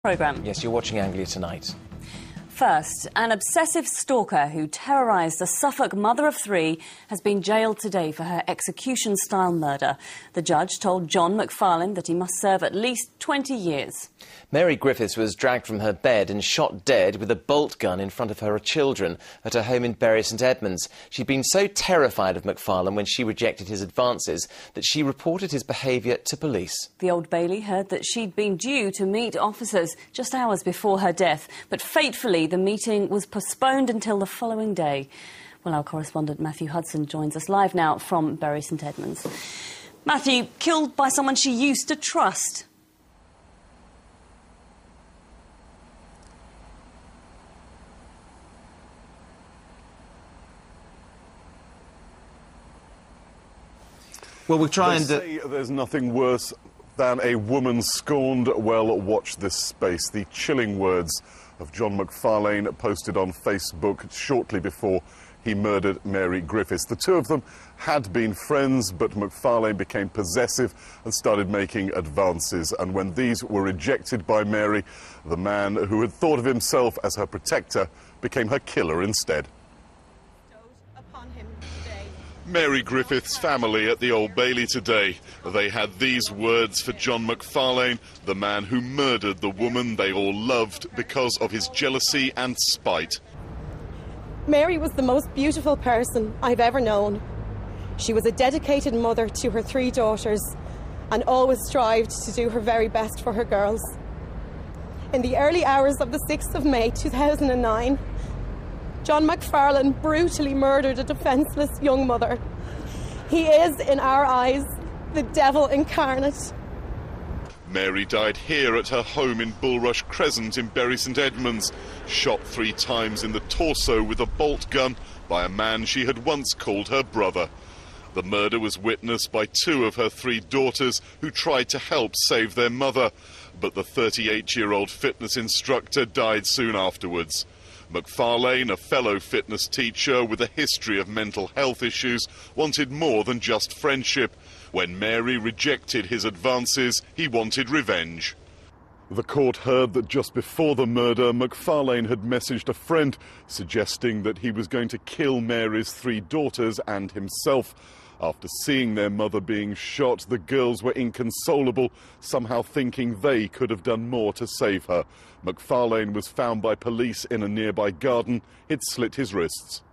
programme. Yes, you're watching Anglia Tonight. First, an obsessive stalker who terrorised a Suffolk mother of three has been jailed today for her execution-style murder. The judge told John McFarlane that he must serve at least 20 years. Mary Griffiths was dragged from her bed and shot dead with a bolt gun in front of her children at her home in Bury St Edmunds. She'd been so terrified of McFarlane when she rejected his advances that she reported his behaviour to police. The Old Bailey heard that she'd been due to meet officers just hours before her death, but fatefully the meeting was postponed until the following day. Well, our correspondent Matthew Hudson joins us live now from Bury St Edmunds. Matthew, killed by someone she used to trust. Well, we'll try and... say there's nothing worse than a woman scorned. Well, watch this space. The chilling words of John McFarlane posted on Facebook shortly before he murdered Mary Griffiths. The two of them had been friends, but McFarlane became possessive and started making advances. And when these were rejected by Mary, the man who had thought of himself as her protector became her killer instead. Mary Griffith's family at the Old Bailey today. They had these words for John McFarlane, the man who murdered the woman they all loved because of his jealousy and spite. Mary was the most beautiful person I've ever known. She was a dedicated mother to her three daughters and always strived to do her very best for her girls. In the early hours of the 6th of May 2009, John McFarlane brutally murdered a defenceless young mother. He is, in our eyes, the devil incarnate. Mary died here at her home in Bulrush Crescent in Bury St Edmunds, shot 3 times in the torso with a bolt gun by a man she had once called her brother. The murder was witnessed by 2 of her 3 daughters who tried to help save their mother, but the 38-year-old fitness instructor died soon afterwards. McFarlane, a fellow fitness teacher with a history of mental health issues, wanted more than just friendship. When Mary rejected his advances, he wanted revenge. The court heard that just before the murder, McFarlane had messaged a friend suggesting that he was going to kill Mary's 3 daughters and himself. After seeing their mother being shot, the girls were inconsolable, somehow thinking they could have done more to save her. McFarlane was found by police in a nearby garden. He'd slit his wrists.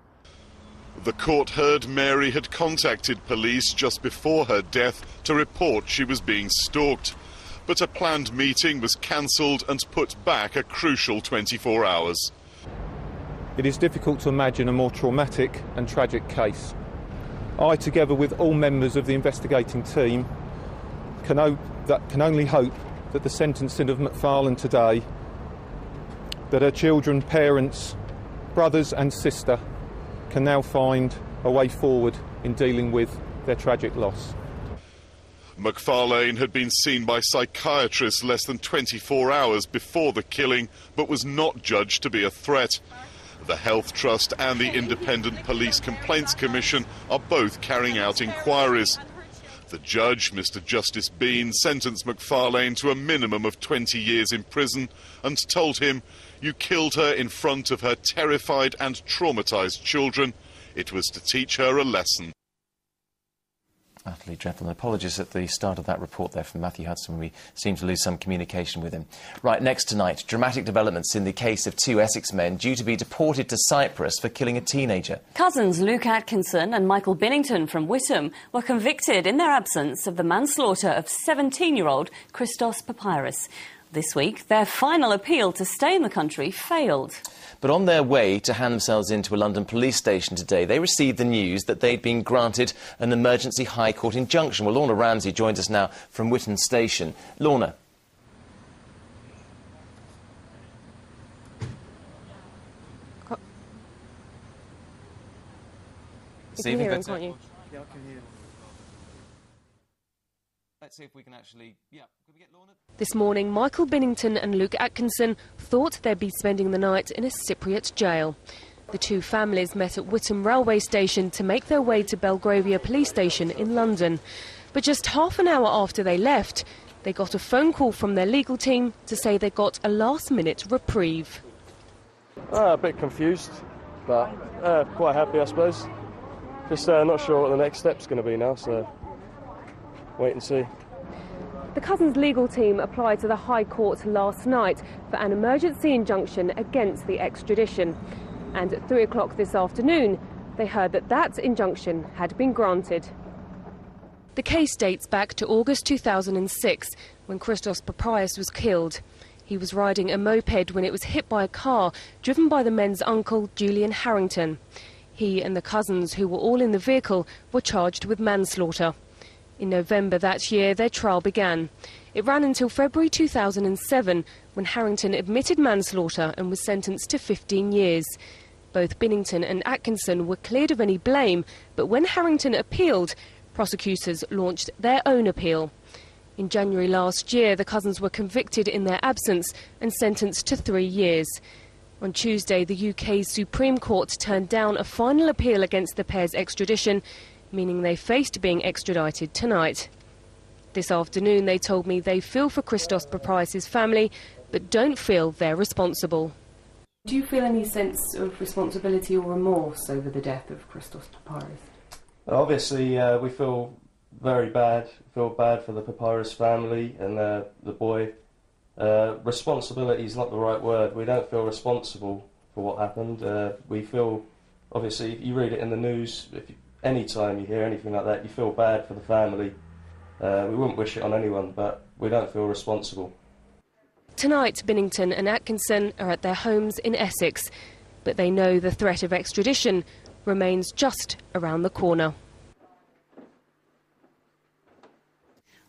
The court heard Mary had contacted police just before her death to report she was being stalked. But a planned meeting was cancelled and put back a crucial 24 hours. It is difficult to imagine a more traumatic and tragic case. I, together with all members of the investigating team, can only hope that the sentencing of McFarlane today, that her children, parents, brothers and sister can now find a way forward in dealing with their tragic loss. McFarlane had been seen by psychiatrists less than 24 hours before the killing, but was not judged to be a threat. The Health Trust and the Independent Police Complaints Commission are both carrying out inquiries. The judge, Mr. Justice Bean, sentenced McFarlane to a minimum of 20 years in prison and told him, "You killed her in front of her terrified and traumatised children. It was to teach her a lesson." Utterly dreadful. And apologies at the start of that report there from Matthew Hudson. We seem to lose some communication with him. Right, next tonight, dramatic developments in the case of 2 Essex men due to be deported to Cyprus for killing a teenager. Cousins Luke Atkinson and Michael Binnington from Witham were convicted in their absence of the manslaughter of 17-year-old Christos Papyrus. This week, their final appeal to stay in the country failed. But on their way to hand themselves into a London police station today, they received the news that they'd been granted an emergency High Court injunction. Well, Lorna Ramsey joins us now from Witham Station. Lorna. You can hear him, can't you? Yeah, I can hear him. Let's see if we can actually... Yeah, can we get Lorna? This morning, Michael Binnington and Luke Atkinson thought they'd be spending the night in a Cypriot jail. The two families met at Witham railway station to make their way to Belgravia police station in London. But just half an hour after they left, They got a phone call from their legal team to say they got a last-minute reprieve. A bit confused, but quite happy, I suppose. Just not sure what the next step's going to be now, so wait and see. The Cousins' legal team applied to the High Court last night for an emergency injunction against the extradition. And at 3 o'clock this afternoon, they heard that that injunction had been granted. The case dates back to August 2006, when Christos Paprias was killed. He was riding a moped when it was hit by a car driven by the men's uncle, Julian Harrington. He and the Cousins, who were all in the vehicle, were charged with manslaughter. In November that year, their trial began. It ran until February 2007, when Harrington admitted manslaughter and was sentenced to 15 years. Both Binnington and Atkinson were cleared of any blame, but when Harrington appealed, prosecutors launched their own appeal. In January last year, the Cousins were convicted in their absence and sentenced to 3 years. On Tuesday, the UK's Supreme Court turned down a final appeal against the pair's extradition, meaning they faced being extradited tonight. This afternoon, they told me they feel for Christos Paprias' family, but don't feel they're responsible. Do you feel any sense of responsibility or remorse over the death of Christos Paprias? Obviously, we feel very bad. Feel bad for the Paprias family and the boy. Responsibility is not the right word. We don't feel responsible for what happened. We feel, obviously, if you read it in the news, any time you hear anything like that, you feel bad for the family. We wouldn't wish it on anyone, but we don't feel responsible. Tonight, Binnington and Atkinson are at their homes in Essex, but they know the threat of extradition remains just around the corner.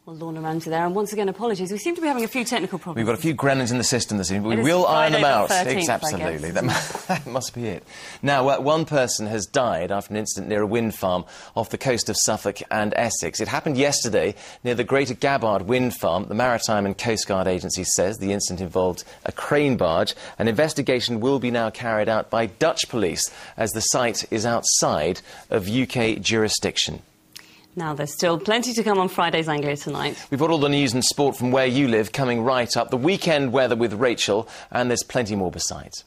Well, Lorna Ramsey there, and once again, apologies. We seem to be having a few technical problems. We've got a few gremlins in the system this evening, but we will iron them out. Absolutely. That must be it. Now, one person has died after an incident near a wind farm off the coast of Suffolk and Essex. It happened yesterday near the Greater Gabbard wind farm. The Maritime and Coast Guard Agency says the incident involved a crane barge. An investigation will be now carried out by Dutch police as the site is outside of UK jurisdiction. Now, there's still plenty to come on Friday's Anglia tonight. We've got all the news and sport from where you live coming right up, the weekend weather with Rachel, and there's plenty more besides.